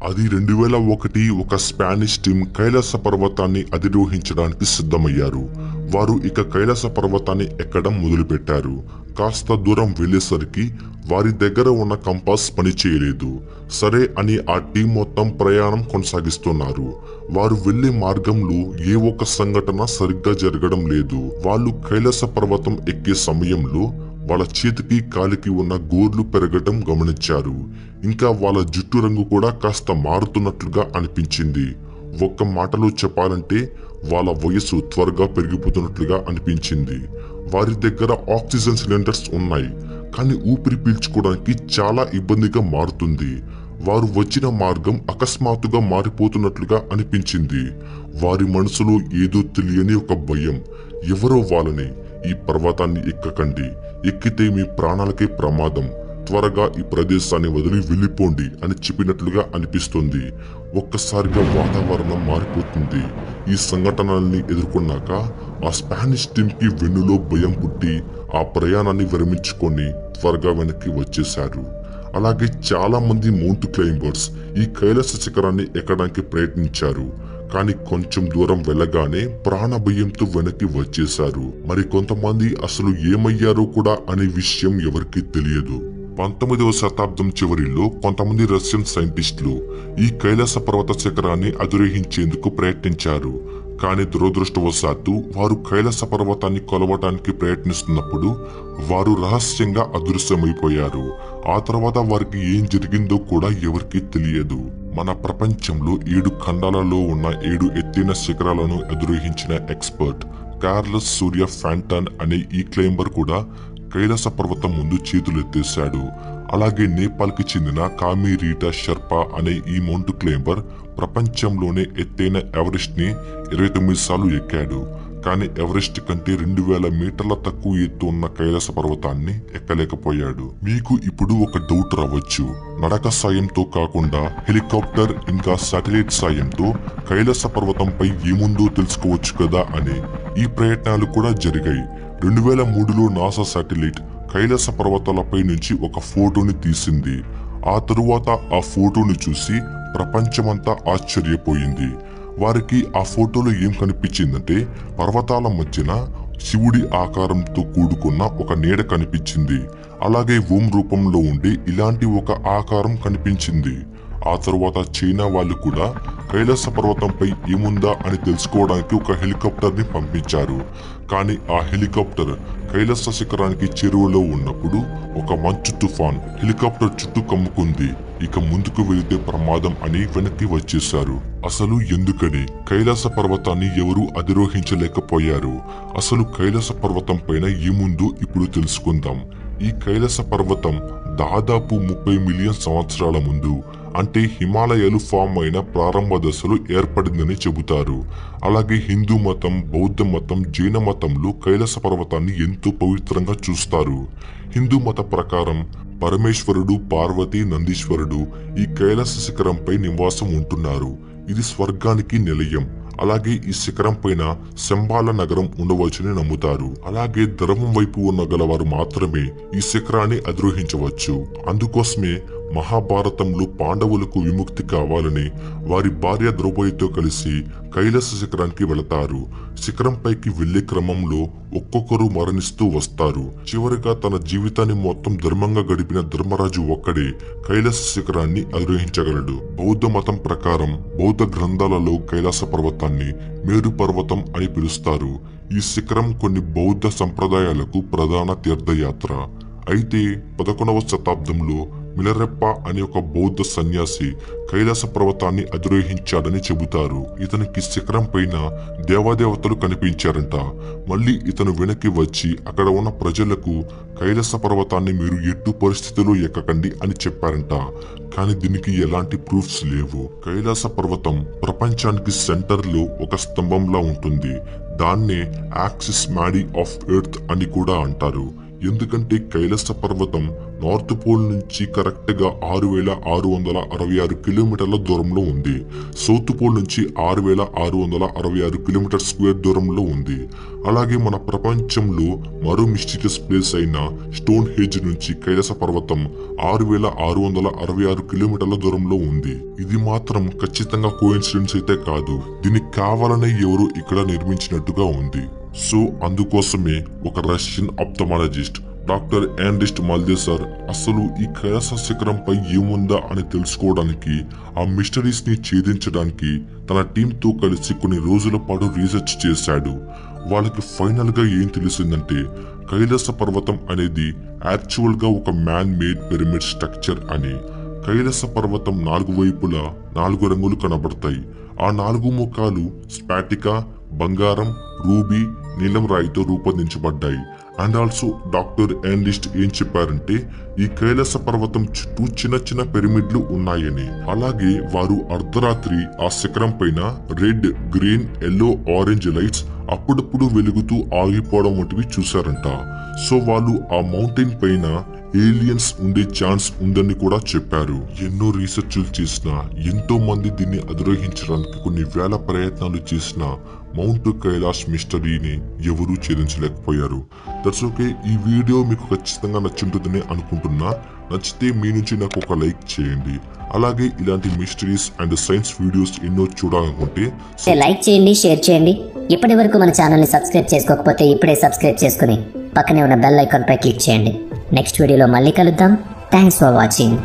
అది 2001 ఒక Spanish team Kailasa పర్వతాన్ని అధిరోహించడానికి సిద్ధమయ్యారు. వారు ఇక కైలాస పర్వతాన్ని ఎక్కడం మొదలుపెట్టారు. కాస్త దూరం వెళ్లేసరికి వారి దగ్గర ఉన్న కంపాస్ పనిచేయలేదు. సరే అని ఆ టీం మొత్తం ప్రయాణం కొనసాగిస్తున్నారు. వారు వెళ్లే మార్గంలో ఏ ఒక్క సంఘటన సరిగ్గా జరగడం లేదు. వాళ్ళు కైలాస పర్వతం ఎక్కే సమయంలో వాళ్ళ చేతికి కాలికి ఉన్న గోర్లు పెరగటం గమనించారు. ఇంకా వాళ్ళ జుట్టు రంగు కూడా కాస్త మారుతున్నట్లుగా అనిపించింది. ఒక్క మాటలో చెప్పాలంటే వాళ్ళ వయసు త్వరగా పెరిగిపోతున్నట్లుగా అనిపించింది. వారి దగ్గర ఆక్సిజన్ సిలిండర్స్ ఉన్నాయి, కానీ ఊపిరి పీల్చుకోవడానికి చాలా ఇబ్బందిగా మారుతుంది. వారు వచ్చిన మార్గం అకస్మాత్తుగా మారిపోతున్నట్లుగా అనిపించింది. వారి మనసులో ఏదో తెలియని ఒక భయం. ఎవరో వాళ్ళని ఈ పర్వతాన్ని ఎక్కకండి, ఎక్కితే మీ ప్రాణాలకే ప్రమాదం, త్వరగా ఈ ప్రదేశాన్ని వదిలి వెళ్ళిపోండి అని చెప్పినట్లుగా అనిపిస్తుంది. ఒక్కసారిగా వాతావరణం మారిపోతుంది. ఈ సంఘటనల్ని ఎదుర్కొన్నాక ఆ స్పానిష్ టీంకి వెన్నులో భయం పుట్టి ఆ ప్రయాణాన్ని విరమించుకొని త్వరగా వెనక్కి వచ్చేశారు. అలాగే చాలా మంది మౌంట్ క్లైంబర్స్ ఈ కైలాస శిఖరాన్ని ఎక్కడానికి ప్రయత్నించారు. కానీ కొంచెం దూరం వెళ్ళగానే ప్రాణ భయంతో వెనక్కి వచ్చేశారు. మరి కొంతమంది అసలు ఏమయ్యారో కూడా అనే విషయం ఎవరికీ తెలియదు. 19వ శతాబ్దం చివరిలో కొంతమంది రష్యన్ సైంటిస్టులు ఈ కైలాస పర్వత శిఖరాన్ని అధిరోహించేందుకు ప్రయత్నించారు. కానీ దురదృష్టవశాత్తు వారు కైలాస పర్వతాన్ని కొలవటానికి ప్రయత్నిస్తున్నప్పుడు వారు రహస్యంగా అదృశ్యమైపోయారు. ఆ తర్వాత వారికి ఏం జరిగిందో కూడా ఎవరికీ తెలియదు. మన ప్రపంచంలో 7 ఖండాలలో ఉన్న 7 ఎత్తైన శిఖరాలను అధిరోహించిన ఎక్స్పర్ట్ కార్లస్ సూర్య ఫాంటాన్ అనే ఈ క్లైంబర్ కూడా కైలాస పర్వతం ముందు చేతులెత్తేశాడు. అలాగే నేపాల్కి చెందిన కామి రీటా షెర్పా అనే ఈ మౌంట్ క్లైంబర్ ప్రపంచంలోనే ఎత్తైన ఎవరెస్ట్ ని 29 సార్లు ఎక్కాడు. కానీ ఎవరెస్ట్ కంటే 2000 మీటర్ల తక్కువ ఎత్తు ఉన్న కైలాస పర్వతాన్ని ఎక్కలేకపోయాడు. మీకు ఇప్పుడు ఒక డౌట్ రావచ్చు, నడక సాయంతో కాకుండా హెలికాప్టర్ ఇంకా శాటిలైట్ సాయంతో కైలాస పర్వతంపై ఏముందో తెలుసుకోవచ్చు కదా అని. ఈ ప్రయత్నాలు కూడా జరిగాయి. 2003లో నాసా శాటిలైట్ కైలాస పర్వతాలపై నుంచి ఒక ఫోటోని తీసింది. ఆ తరువాత ఆ ఫోటోని చూసి ప్రపంచమంతా ఆశ్చర్యపోయింది. వారికి ఆ ఫోటోలో ఏం కనిపించిందంటే పర్వతాల మధ్యన శివుడి ఆకారంతో కూడుకున్న ఒక నీడ కనిపించింది. అలాగే ఓం రూపంలో ఉండే ఇలాంటి ఒక ఆకారం కనిపించింది. ఆ తరువాత చైనా వాళ్ళు కూడా కైలాస పర్వతంపై ఏముందా అని తెలుసుకోవడానికి ఒక హెలికాప్టర్ ని పంపించారు. కానీ ఆ హెలికాప్టర్ కైలాస శిఖరానికి చేరువలో ఉన్నప్పుడు ఒక మంచు తుఫాన్ హెలికాప్టర్ చుట్టూ కమ్ముకుంది. ఇక ముందుకు వెళితే ప్రమాదం అని వెనక్కి వచ్చేశారు. అసలు ఎందుకని కైలాస పర్వతాన్ని ఎవరూ అధిరోహించలేకపోయారు? అసలు కైలాస పర్వతం పైన ఏముందో ఇప్పుడు తెలుసుకుందాం. ఈ కైలాస పర్వతం దాదాపు 30 మిలియన్ సంవత్సరాల ముందు, అంటే హిమాలయాలు ఫామ్ అయిన ప్రారంభ దశలో ఏర్పడిందని చెబుతారు. అలాగే హిందూ మతం, బౌద్ధ మతం, జైన మతంలో కైలాస పర్వతాన్ని ఎంతో పవిత్రంగా చూస్తారు. హిందూ మత ప్రకారం పరమేశ్వరుడు, పార్వతి, నందీశ్వరుడు ఈ కైలాస శిఖరంపై నివాసం ఉంటున్నారు. ఇది స్వర్గానికి నిలయం. అలాగే ఈ శిఖరం పైన శంబాల నగరం ఉండవచ్చని నమ్ముతారు. అలాగే ధర్మం వైపు ఉన్న గలవారు మాత్రమే ఈ శిఖరాన్ని అధిరోహించవచ్చు. అందుకోసమే మహాభారతంలో పాండవులకు విముక్తి కావాలని వారి భార్య ద్రౌపదితో కలిసి కైలాస శిఖరానికి వెళతారు. శిఖరం పైకి వెళ్లే క్రమంలో ఒక్కొక్కరు మరణిస్తూ వస్తారు. చివరిగా తన జీవితాన్ని మొత్తం ధర్మంగా గడిపిన ధర్మరాజు ఒక్కడే కైలాస శిఖరాన్ని అధిరోహించగలడు. బౌద్ధ మతం ప్రకారం బౌద్ధ గ్రంథాలలో కైలాస పర్వతాన్ని మేరు పర్వతం అని పిలుస్తారు. ఈ శిఖరం కొన్ని బౌద్ధ సంప్రదాయాలకు ప్రధాన తీర్థయాత్ర. అయితే 11వ శతాబ్దంలో మిలరెప్ప అనే ఒక బౌద్ధ సన్యాసి కైలాస పర్వతాన్ని అధిరోహించాడని చెబుతారు. ఇతనికి శిఖరం పైన దేవదేవతలు కనిపించారంట. మళ్ళీ ఇతను వెనక్కి వచ్చి అక్కడ ఉన్న ప్రజలకు కైలాస పర్వతాన్ని మీరు ఎట్టి పరిస్థితిలో ఎక్కకండి అని చెప్పారంట. కానీ దీనికి ఎలాంటి ప్రూఫ్స్ లేవు. కైలాస పర్వతం ప్రపంచానికి సెంటర్ లో ఒక స్తంభంలా ఉంటుంది. దాన్నే యాక్సిస్ మాడి ఆఫ్ ఎర్త్ అని కూడా అంటారు. ఎందుకంటే కైలాస పర్వతం నార్త్ పోల్ నుంచి కరెక్ట్ గా 6,666 కిలోమీటర్ల దూరంలో ఉంది. సౌత్ పోల్ నుంచి 6,666 కిలోమీటర్ స్క్వేర్ దూరంలో ఉంది. అలాగే మన ప్రపంచంలో మరో మిస్టీరియస్ ప్లేస్ అయిన స్టోన్ హెజ్ నుంచి కైలాస పర్వతం 6,666 కిలోమీటర్ల దూరంలో ఉంది. ఇది మాత్రం ఖచ్చితంగా కోఇన్సిడెన్స్ అయితే కాదు. దీన్ని కావాలనే ఎవరు ఇక్కడ నిర్మించినట్టుగా ఉంది. సో అందుకోసమే ఒక రష్యన్ ఆప్థమాలజిస్ట్ డాక్టర్ ఆండ్రిస్ట్ మాల్దేసర్ అసలు ఈ కైలాస శిఖరంపై ఏముందా అని తెలుసుకోవడానికి, ఆ మిస్టరీస్ ని ఛేదించడానికి తన టీంతో కలిసి కొన్ని రోజుల పాటు రీసెర్చ్ చేశాడు. వాళ్ళకి ఫైనల్ గా ఏం తెలిసిందంటే కైలాస పర్వతం అనేది యాక్చువల్ గా ఒక మ్యాన్ మేడ్ పిరమిడ్ స్ట్రక్చర్ అని. కైలాస పర్వతం 4 వైపులా 4 రంగులు కనబడతాయి. ఆ 4 ముఖాలు స్పాటికా, బంగారం, రూబీ, నీలం రాయితో రూపొందించబడ్డాయి. అండ్ ఆల్సో డాక్టర్ ఆండ్రిస్ట్ ఏం చెప్పారంటే ఈ కైలాస పర్వతం చుట్టూ చిన్న చిన్న పిరమిడ్లు ఉన్నాయని. అలాగే వారు అర్ధరాత్రి ఆ శిఖరం పైన red, green, yellow, orange lights అప్పుడప్పుడు వెలుగుతూ ఆగిపోవడం వంటివి చూశారంట. సో వాళ్ళు ఆ మౌంటైన్ పైన ఏలియన్స్ ఉండే ఛాన్స్ ఉందని కూడా చెప్పారు. ఎన్నో రీసెర్చ్లు చేసినా, ఎంతో మంది దీన్ని అధిరోహించడానికి కొన్ని వేల ప్రయత్నాలు చేసినా మౌంట్ కైలాష్ మిస్టరీని ఎవరూ ఛేదించలేకపోయారు. That's okay. ఈ వీడియో మీకు ఖచ్చితంగా నచ్చుంటుందని అనుకుంటున్నా. నచ్చితే మీ నుంచి నాకు ఒక లైక్ చేయండి. అలాగే ఇలాంటి మిస్టరీస్ అండ్ సైన్స్ వీడియోస్ ఎన్నో చూడాలనుకుంటే లైక్ చేయండి, షేర్ చేయండి. ఇప్పటి వరకు మన ఛానల్ ని సబ్స్క్రైబ్ చేసుకోకపోతే ఇప్పుడే సబ్స్క్రైబ్ చేసుకుని పక్కనే ఉన్న బెల్ ఐకాన్ పై క్లిక్ చేయండి. నెక్స్ట్ వీడియోలో మళ్ళీ కలుద్దాం. Thanks for watching.